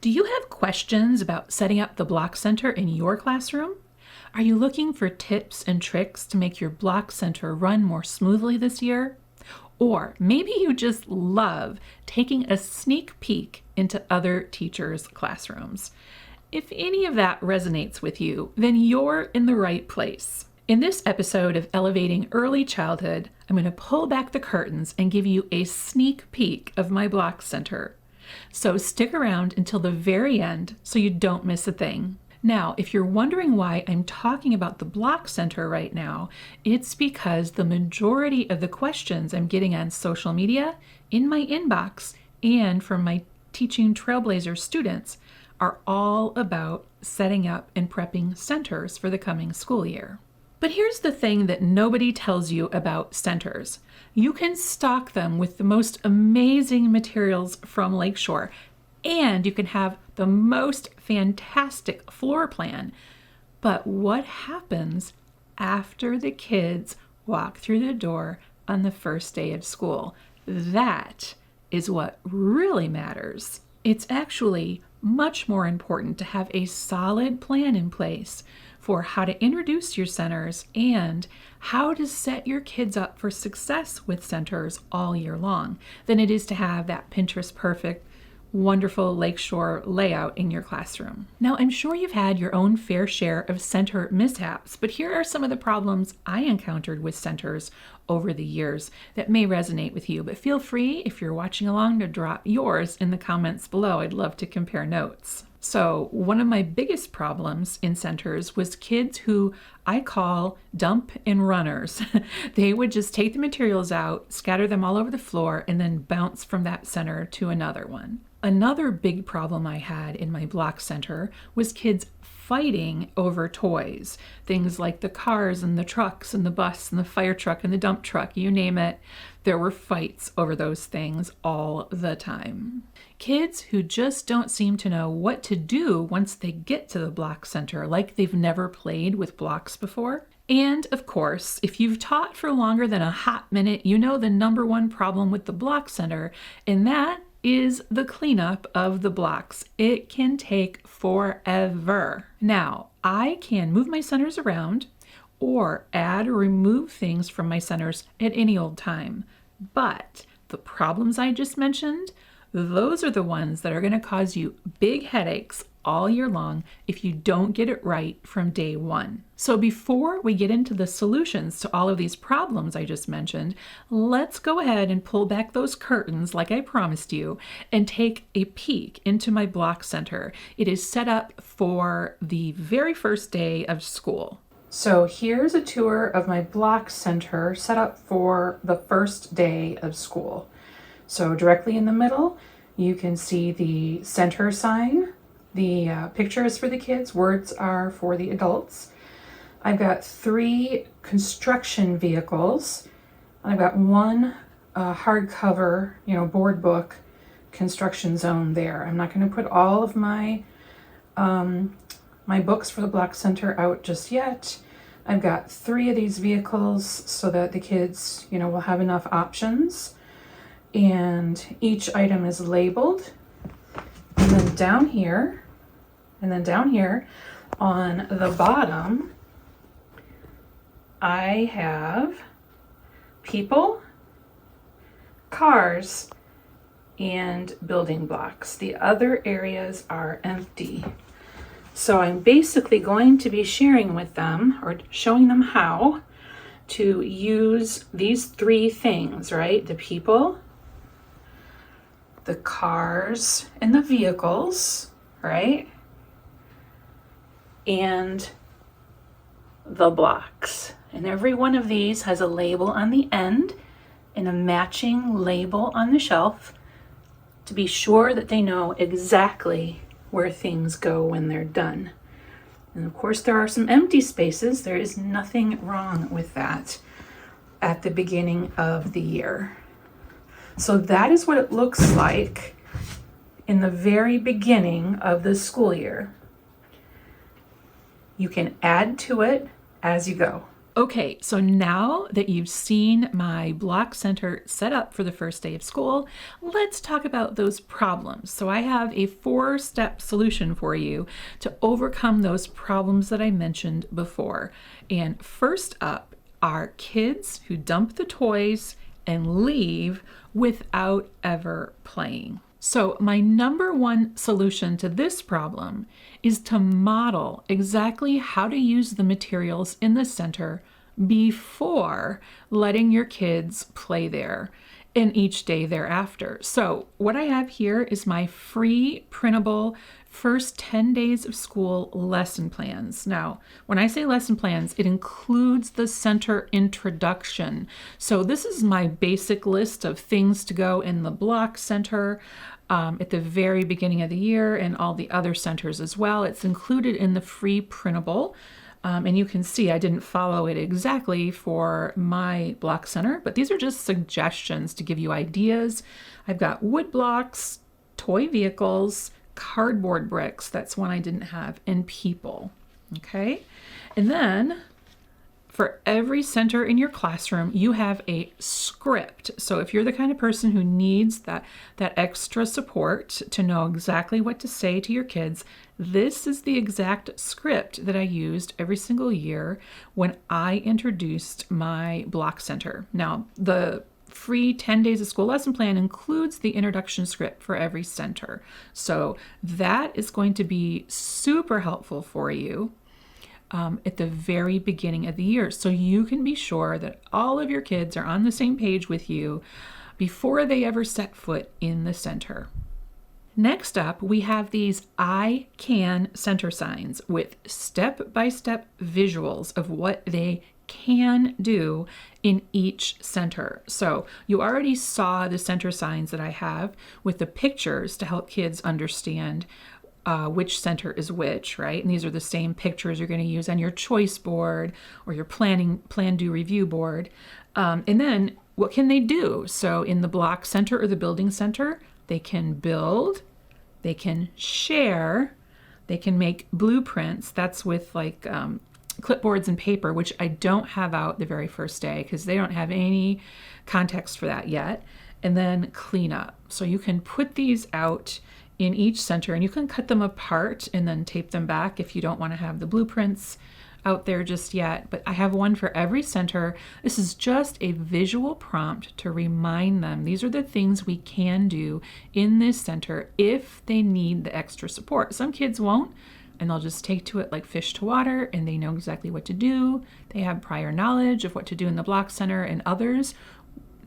Do you have questions about setting up the Block Center in your classroom? Are you looking for tips and tricks to make your Block Center run more smoothly this year? Or maybe you just love taking a sneak peek into other teachers' classrooms. If any of that resonates with you, then you're in the right place. In this episode of Elevating Early Childhood, I'm going to pull back the curtains and give you a sneak peek of my Block Center. So stick around until the very end so you don't miss a thing. Now, if you're wondering why I'm talking about the Block Center right now, it's because the majority of the questions I'm getting on social media, in my inbox, and from my Teaching Trailblazer students are all about setting up and prepping centers for the coming school year. But here's the thing that nobody tells you about centers. You can stock them with the most amazing materials from Lakeshore, and you can have the most fantastic floor plan. But what happens after the kids walk through the door on the first day of school? That is what really matters. It's actually much more important to have a solid plan in place for how to introduce your centers and how to set your kids up for success with centers all year long than it is to have that Pinterest perfect, wonderful Lakeshore layout in your classroom. Now, I'm sure you've had your own fair share of center mishaps, but here are some of the problems I encountered with centers over the years that may resonate with you. But feel free, if you're watching along, to drop yours in the comments below. I'd love to compare notes. So one of my biggest problems in centers was kids who I call dump and runners. They would just take the materials out, scatter them all over the floor, and then bounce from that center to another one. Another big problem I had in my Block Center was kids fighting over toys. Things like the cars and the trucks and the bus and the fire truck and the dump truck, you name it. There were fights over those things all the time. Kids who just don't seem to know what to do once they get to the Block Center, like they've never played with blocks before. And of course, if you've taught for longer than a hot minute, you know the number one problem with the Block Center, and that is the cleanup of the blocks. It can take forever. Now, I can move my centers around or add or remove things from my centers at any old time. But the problems I just mentioned, those are the ones that are going to cause you big headaches all year long if you don't get it right from day one. So before we get into the solutions to all of these problems I just mentioned, let's go ahead and pull back those curtains like I promised you and take a peek into my Block Center. It is set up for the very first day of school. So here's a tour of my Block Center set up for the first day of school. So directly in the middle, you can see the center sign. The picture is for the kids, words are for the adults. I've got 3 construction vehicles. I've got one hardcover, board book construction zone there. I'm not going to put all of my my books for the Block Center out just yet. I've got 3 of these vehicles so that the kids, will have enough options. And each item is labeled. And then down here on the bottom, I have people, cars, and building blocks. The other areas are empty. So I'm basically going to be sharing with them or showing them how to use these 3 things, right? The people, the cars, and the vehicles, right? And the blocks. And every one of these has a label on the end and a matching label on the shelf to be sure that they know exactly where things go when they're done. And of course, there are some empty spaces. There is nothing wrong with that at the beginning of the year. So that is what it looks like in the very beginning of the school year. You can add to it as you go. Okay, so now that you've seen my block center set up for the first day of school, let's talk about those problems. So I have a 4-step solution for you to overcome those problems that I mentioned before. And first up are kids who dump the toys and leave without ever playing. So my number one solution to this problem is to model exactly how to use the materials in the center before letting your kids play there and each day thereafter. So what I have here is my free printable first 10 days of school lesson plans. Now, when I say lesson plans, it includes the center introduction. So this is my basic list of things to go in the block center at the very beginning of the year, and all the other centers as well. It's included in the free printable. And you can see I didn't follow it exactly for my block center, but these are just suggestions to give you ideas. I've got wood blocks, toy vehicles, cardboard bricks, that's one I didn't have, and people. Okay, and then for every center in your classroom, you have a script. So if you're the kind of person who needs that extra support to know exactly what to say to your kids, this is the exact script that I used every single year when I introduced my block center. Now, the free 10 days of school lesson plan includes the introduction script for every center. So that is going to be super helpful for you at the very beginning of the year, so you can be sure that all of your kids are on the same page with you before they ever set foot in the center. Next up, we have these I Can center signs with step-by-step visuals of what they can do in each center. So you already saw the center signs that I have with the pictures to help kids understand which center is which, right? And these are the same pictures you're going to use on your choice board or your plan, do, review board. And then what can they do? So in the block center or the building center, they can build, they can share, they can make blueprints. That's with like clipboards and paper, which I don't have out the very first day because they don't have any context for that yet. And then clean up. So you can put these out in each center, and you can cut them apart and then tape them back if you don't want to have the blueprints out there just yet. But I have one for every center. This is just a visual prompt to remind them these are the things we can do in this center if they need the extra support. Some kids won't, and they'll just take to it like fish to water, and they know exactly what to do. They have prior knowledge of what to do in the block center, and others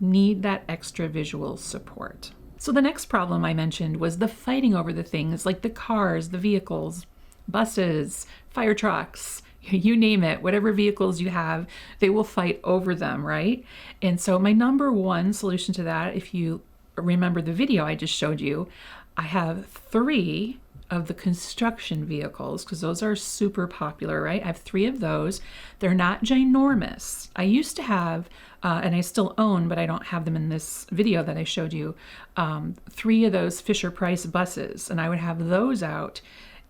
need that extra visual support. So the next problem I mentioned was the fighting over the things like the cars, the vehicles, buses, fire trucks, you name it, whatever vehicles you have, they will fight over them, right? And so my number one solution to that, if you remember the video I just showed you, I have 3 of the construction vehicles because those are super popular, right? I have 3 of those. They're not ginormous. I used to have, and I still own, but I don't have them in this video that I showed you, 3 of those Fisher-Price buses, and I would have those out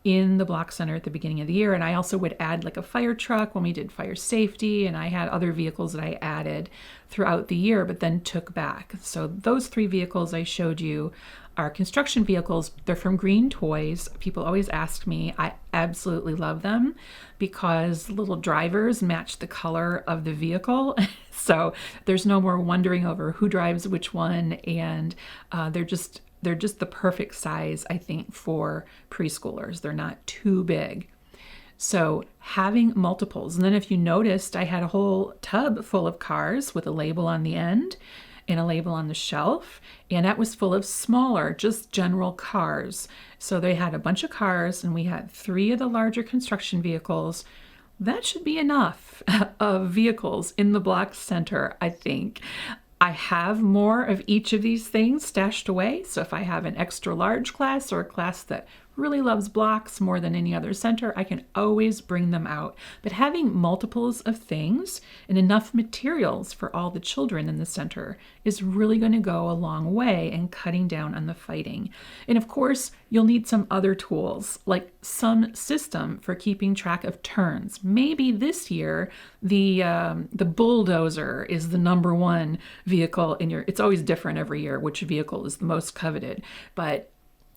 in the block center at the beginning of the year. And I also would add like a fire truck when we did fire safety, and I had other vehicles that I added throughout the year but then took back. So those 3 vehicles I showed you are construction vehicles. They're from Green Toys. People always ask me. I absolutely love them because little drivers match the color of the vehicle. So there's no more wondering over who drives which one, and they're just the perfect size, I think, for preschoolers. They're not too big. So having multiples. And then if you noticed, I had a whole tub full of cars with a label on the end and a label on the shelf. And that was full of smaller, just general cars. So they had a bunch of cars, and we had 3 of the larger construction vehicles. That should be enough of vehicles in the block center, I think. I have more of each of these things stashed away. So if I have an extra large class or a class that really loves blocks more than any other center, I can always bring them out. But having multiples of things and enough materials for all the children in the center is really going to go a long way in cutting down on the fighting. And of course, you'll need some other tools, like some system for keeping track of turns. Maybe this year, the bulldozer is the number one vehicle in your, it's always different every year which vehicle is the most coveted. But,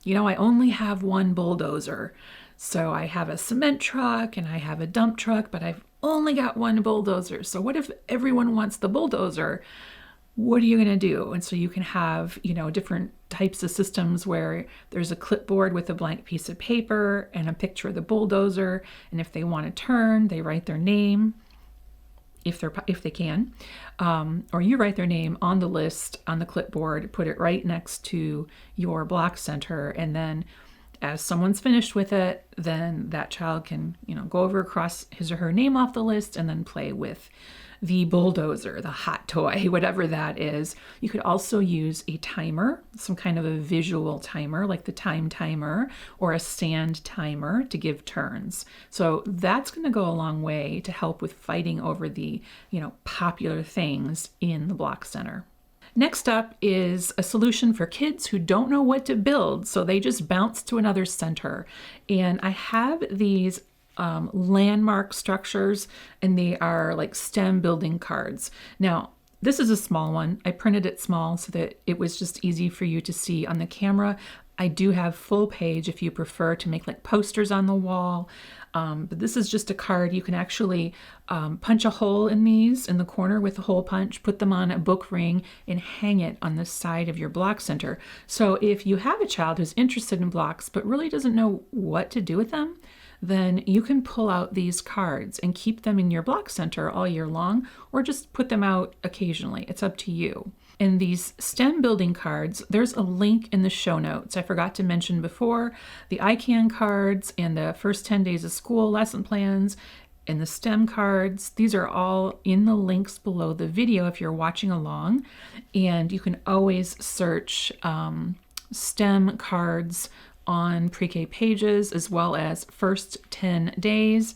I only have one bulldozer. So I have a cement truck and I have a dump truck, but I've only got one bulldozer. So what if everyone wants the bulldozer? What are you going to do? And so you can have, different types of systems where there's a clipboard with a blank piece of paper and a picture of the bulldozer. And if they want to turn, they write their name, if they can, or you write their name on the list on the clipboard, put it right next to your block center, and then as someone's finished with it, then that child can, go over, across his or her name off the list, and then play with the bulldozer, the hot toy, whatever that is. You could also use a timer, some kind of a visual timer, like the time timer or a sand timer to give turns. So that's going to go a long way to help with fighting over the, popular things in the block center. Next up is a solution for kids who don't know what to build, so they just bounce to another center. And I have these landmark structures, and they are like STEM building cards. Now, this is a small one. I printed it small so that it was just easy for you to see on the camera. I do have full page if you prefer to make like posters on the wall. But this is just a card. You can actually punch a hole in these in the corner with a hole punch, put them on a book ring, and hang it on the side of your block center. So if you have a child who's interested in blocks but really doesn't know what to do with them, then you can pull out these cards and keep them in your block center all year long, or just put them out occasionally. It's up to you. And these STEM building cards, there's a link in the show notes. I forgot to mention before, the ICAN cards and the first 10 days of school lesson plans and the STEM cards, these are all in the links below the video if you're watching along. And you can always search STEM cards on pre-K pages, as well as first 10 days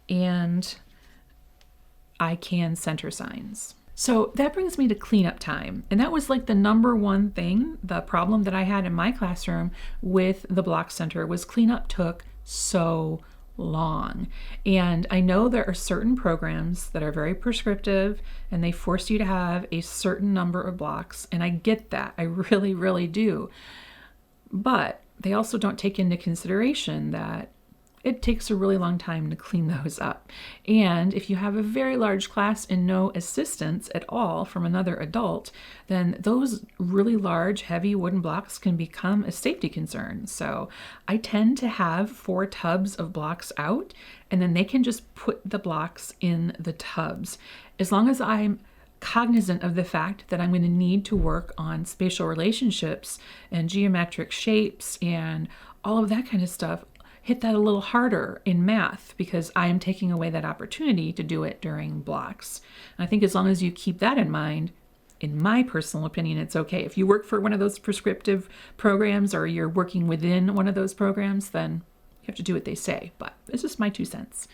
and ICAN center signs. So that brings me to cleanup time. And that was like the number one thing, the problem that I had in my classroom with the block center was cleanup took so long. And I know there are certain programs that are very prescriptive and they force you to have a certain number of blocks. And I get that. I really, really do. But they also don't take into consideration that it takes a really long time to clean those up. And if you have a very large class and no assistance at all from another adult, then those really large, heavy wooden blocks can become a safety concern. So I tend to have 4 tubs of blocks out, and then they can just put the blocks in the tubs. As long as I'm cognizant of the fact that I'm going to need to work on spatial relationships and geometric shapes and all of that kind of stuff, hit that a little harder in math because I am taking away that opportunity to do it during blocks. And I think as long as you keep that in mind, in my personal opinion, it's okay. If you work for one of those prescriptive programs or you're working within one of those programs, then you have to do what they say. But it's just my 2 cents.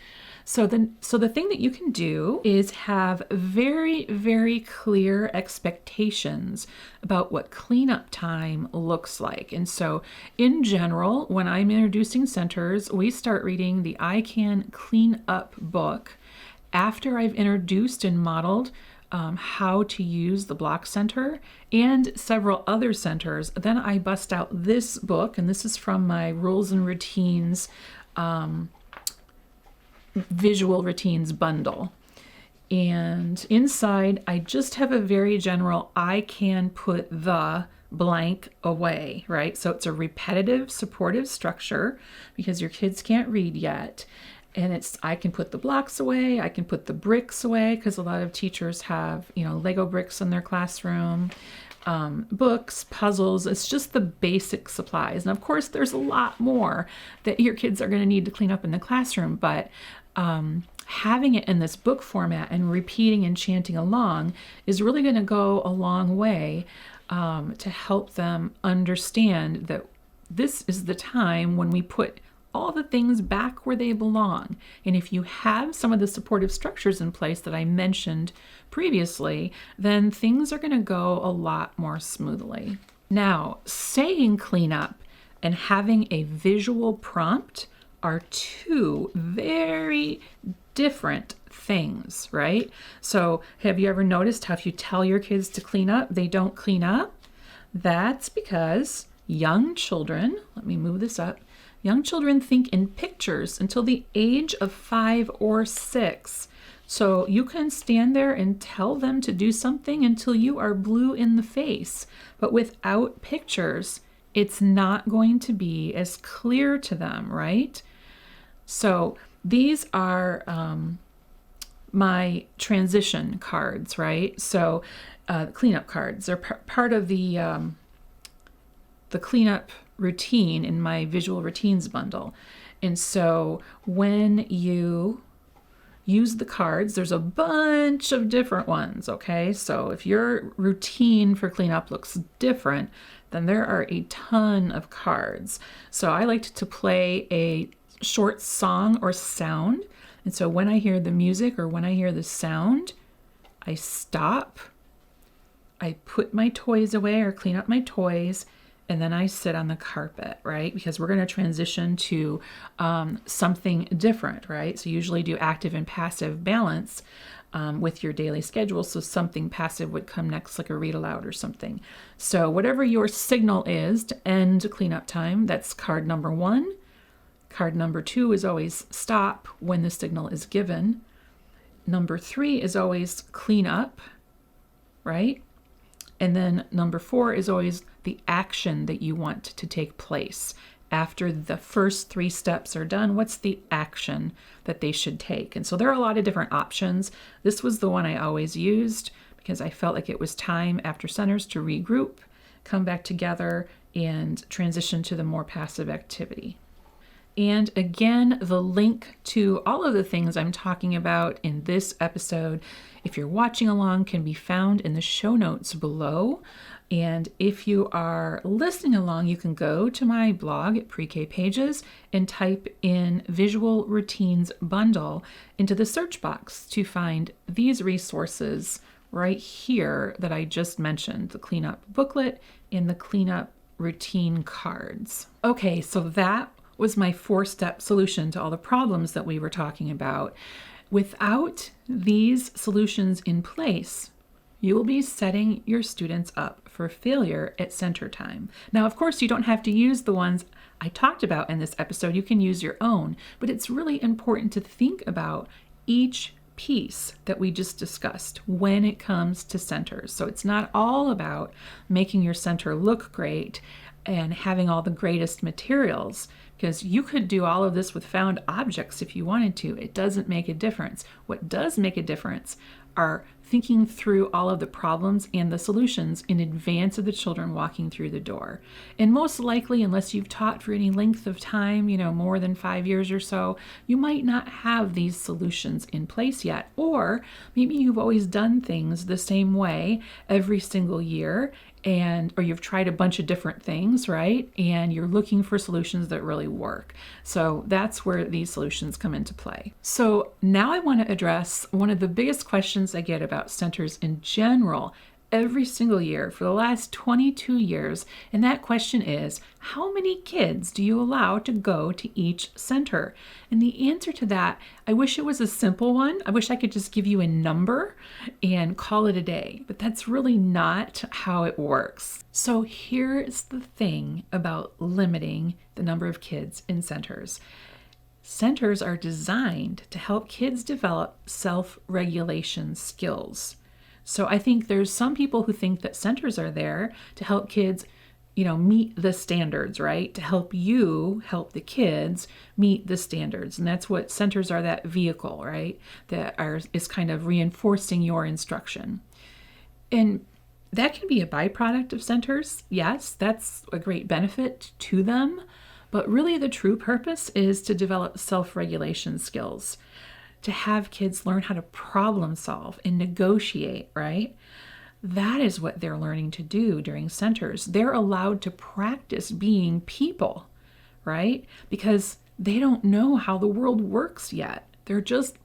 So the thing that you can do is have very, very clear expectations about what cleanup time looks like. And so in general, when I'm introducing centers, we start reading the ICAN Cleanup book after I've introduced and modeled how to use the block center and several other centers. Then I bust out this book, and this is from my Rules and Routines visual routines bundle. And inside, I just have a very general, I can put the blank away, right? So it's a repetitive, supportive structure because your kids can't read yet. And it's, I can put the blocks away, I can put the bricks away because a lot of teachers have, Lego bricks in their classroom. Books, puzzles, it's just the basic supplies. And of course, there's a lot more that your kids are going to need to clean up in the classroom, but having it in this book format and repeating and chanting along is really going to go a long way to help them understand that this is the time when we put all the things back where they belong. And if you have some of the supportive structures in place that I mentioned previously, then things are going to go a lot more smoothly. Now, saying clean up and having a visual prompt are two very different things, right? So have you ever noticed how if you tell your kids to clean up, they don't clean up? That's because young children, let me move this up, young children think in pictures until the age of 5 or 6. So you can stand there and tell them to do something until you are blue in the face. But without pictures, it's not going to be as clear to them, right? So these are my transition cards, right? So cleanup cards are part of the cleanup routine in my visual routines bundle. And so when you use the cards, there's a bunch of different ones, okay? So if your routine for cleanup looks different, then there are a ton of cards. So I like to play a short song or sound. And so when I hear the music or when I hear the sound, I stop, I put my toys away or clean up my toys, and then I sit on the carpet, right? Because we're going to transition to something different, right? So you usually do active and passive balance with your daily schedule. So something passive would come next, like a read aloud or something. So whatever your signal is to end cleanup time, that's card number 1. Card number 2 is always stop when the signal is given. Number 3 is always clean up, right? And then number 4 is always the action that you want to take place. After the first 3 steps are done, what's the action that they should take? And so there are a lot of different options. This was the one I always used because I felt like it was time after centers to regroup, come back together, and transition to the more passive activity. And again, the link to all of the things I'm talking about in this episode, if you're watching along, can be found in the show notes below. And if you are listening along, you can go to my blog at Pre-K Pages and type in Visual Routines Bundle into the search box to find these resources right here that I just mentioned, the cleanup booklet and the cleanup routine cards. Okay, so that was my 4-step solution to all the problems that we were talking about. Without these solutions in place, you will be setting your students up for failure at center time. Now, of course, you don't have to use the ones I talked about in this episode. You can use your own, but it's really important to think about each piece that we just discussed when it comes to centers. So it's not all about making your center look great and having all the greatest materials, because you could do all of this with found objects if you wanted to. It doesn't make a difference. What does make a difference are thinking through all of the problems and the solutions in advance of the children walking through the door. And most likely, unless you've taught for any length of time, more than 5 years or so, you might not have these solutions in place yet. Or maybe you've always done things the same way every single year, or you've tried a bunch of different things, right? And you're looking for solutions that really work. So that's where these solutions come into play. So now I want to address one of the biggest questions I get about centers in general every single year for the last 22 years. And that question is, how many kids do you allow to go to each center? And the answer to that, I wish it was a simple one. I wish I could just give you a number and call it a day, but that's really not how it works. So here's the thing about limiting the number of kids in centers. Centers are designed to help kids develop self-regulation skills. So I think there's some people who think that centers are there to help kids, meet the standards, right? To help the kids meet the standards. And that's what centers are, that vehicle, right? Is kind of reinforcing your instruction. And that can be a byproduct of centers. Yes, that's a great benefit to them. But really the true purpose is to develop self-regulation skills, to have kids learn how to problem solve and negotiate, right? That is what they're learning to do during centers. They're allowed to practice being people, right? Because they don't know how the world works yet. They're just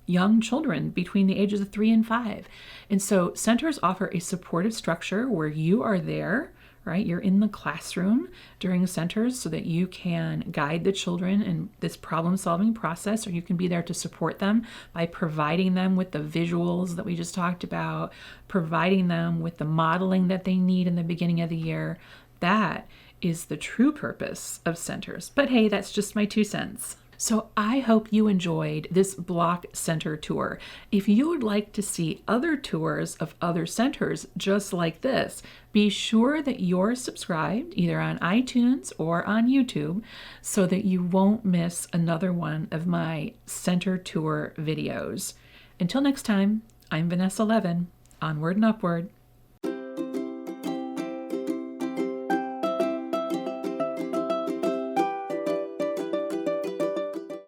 young children between the ages of 3 and 5. And so centers offer a supportive structure where you are there, right? You're in the classroom during centers so that you can guide the children in this problem-solving process, or you can be there to support them by providing them with the visuals that we just talked about, providing them with the modeling that they need in the beginning of the year. That is the true purpose of centers. But hey, that's just my 2 cents. So I hope you enjoyed this Block Center tour. If you would like to see other tours of other centers just like this, be sure that you're subscribed either on iTunes or on YouTube so that you won't miss another one of my center tour videos. Until next time, I'm Vanessa Levin. Onward and upward.